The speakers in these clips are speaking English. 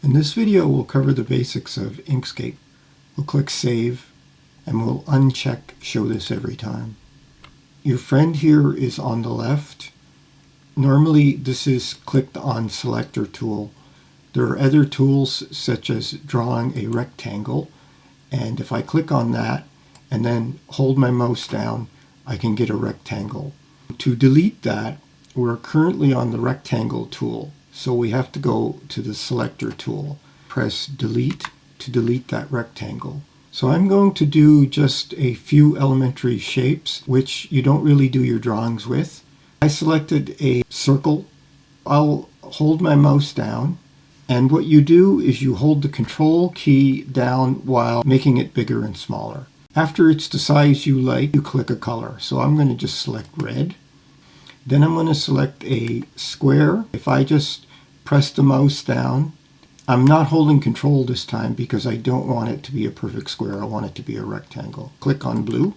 In this video, we'll cover the basics of Inkscape. We'll click Save, and we'll uncheck Show This Every Time. Your friend here is on the left. Normally, this is clicked on Selector tool. There are other tools such as drawing a rectangle, and if I click on that and then hold my mouse down, I can get a rectangle. To delete that, we're currently on the rectangle tool. So we have to go to the selector tool. Press delete to delete that rectangle. So I'm going to do just a few elementary shapes, which you don't really do your drawings with. I selected a circle. I'll hold my mouse down. And what you do is you hold the control key down while making it bigger and smaller. After it's the size you like, you click a color. So I'm going to just select red. Then I'm going to select a square. If I just press the mouse down, I'm not holding control this time because I don't want it to be a perfect square. I want it to be a rectangle. Click on blue.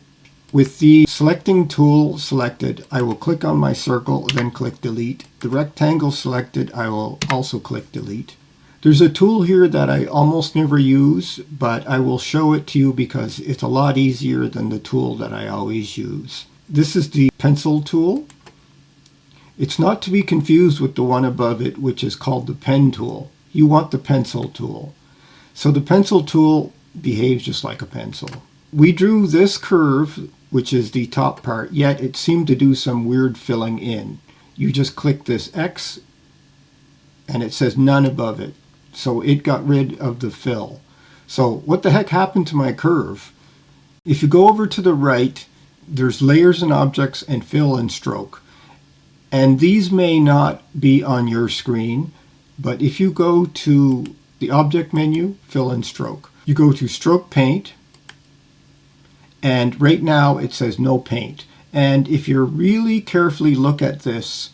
With the selecting tool selected, I will click on my circle, then click delete. The rectangle selected, I will also click delete. There's a tool here that I almost never use, but I will show it to you because it's a lot easier than the tool that I always use. This is the pencil tool. It's not to be confused with the one above it, which is called the pen tool. You want the pencil tool. So the pencil tool behaves just like a pencil. We drew this curve, which is the top part, yet it seemed to do some weird filling in. You just click this X, and it says none above it. So it got rid of the fill. So what the heck happened to my curve? If you go over to the right, there's layers and objects and fill and stroke. And these may not be on your screen, but if you go to the object menu, fill and stroke, you go to stroke paint, and right now it says no paint. And if you really carefully look at this,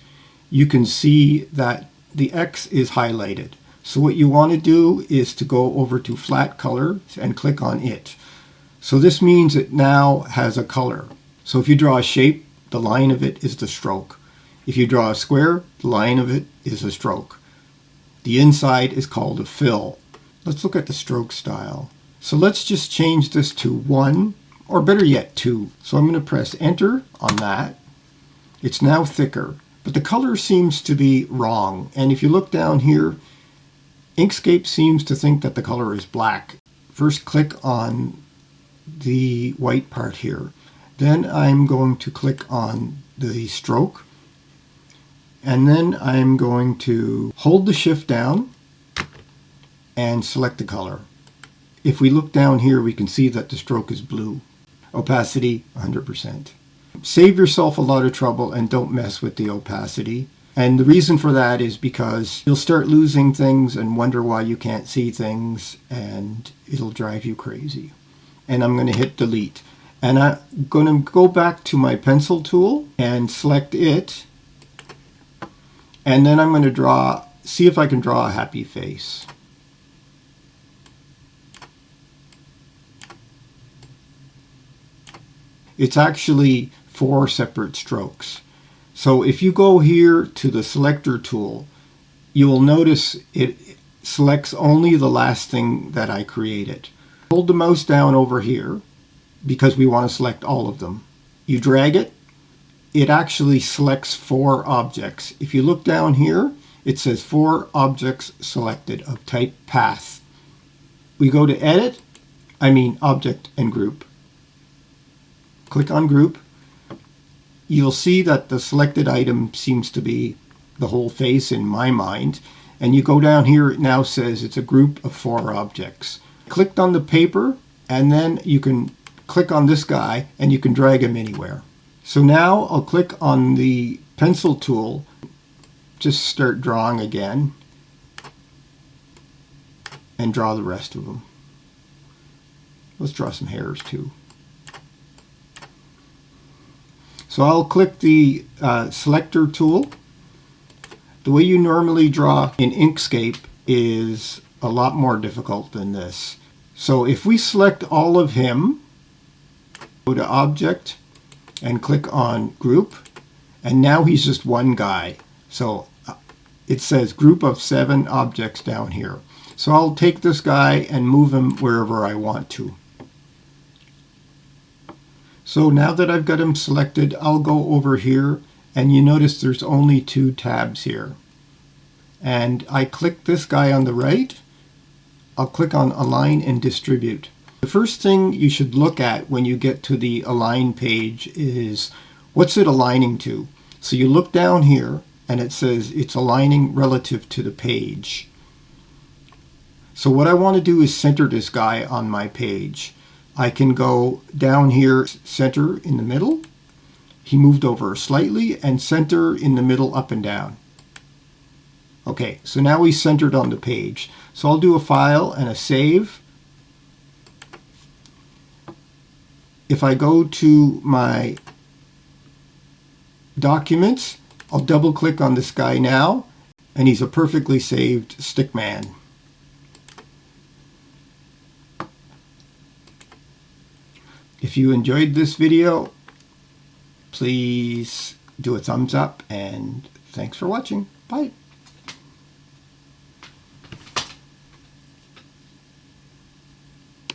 you can see that the X is highlighted. So what you want to do is to go over to flat color and click on it. So this means it now has a color. So if you draw a shape, the line of it is the stroke. If you draw a square, the line of it is a stroke. The inside is called a fill. Let's look at the stroke style. So let's just change this to 1, or better yet 2. So I'm going to press enter on that. It's now thicker, but the color seems to be wrong. And if you look down here, Inkscape seems to think that the color is black. First click on the white part here. Then I'm going to click on the stroke. And then I'm going to hold the shift down and select the color. If we look down here, we can see that the stroke is blue. Opacity, 100%. Save yourself a lot of trouble and don't mess with the opacity. And the reason for that is because you'll start losing things and wonder why you can't see things, and it'll drive you crazy. And I'm going to hit delete. And I'm going to go back to my pencil tool and select it. And then I'm going to see if I can draw a happy face. It's actually 4 separate strokes. So if you go here to the selector tool, you will notice it selects only the last thing that I created. Hold the mouse down over here because we want to select all of them. You drag it. It actually selects 4 objects. If you look down here, it says 4 objects selected of type path. We go to edit, object and group. Click on group. You'll see that the selected item seems to be the whole face in my mind. And you go down here, it now says it's a group of 4 objects. Clicked on the paper, and then you can click on this guy and you can drag him anywhere. So now I'll click on the pencil tool, just start drawing again, and draw the rest of them. Let's draw some hairs too. So I'll click the selector tool. The way you normally draw in Inkscape is a lot more difficult than this. So if we select all of him, go to object, and click on group, and now he's just one guy. So it says group of 7 objects down here. So I'll take this guy and move him wherever I want to. So now that I've got him selected, I'll go over here, and you notice there's only 2 tabs here. And I click this guy on the right. I'll click on Align and Distribute. The first thing you should look at when you get to the Align page is what's it aligning to. So you look down here and it says it's aligning relative to the page. So what I want to do is center this guy on my page. I can go down here, center in the middle. He moved over slightly, and center in the middle, up and down. Okay, so now he's centered on the page. So I'll do a file and a save. If I go to my documents, I'll double click on this guy now, and he's a perfectly saved stickman. If you enjoyed this video, please do a thumbs up, and thanks for watching. Bye.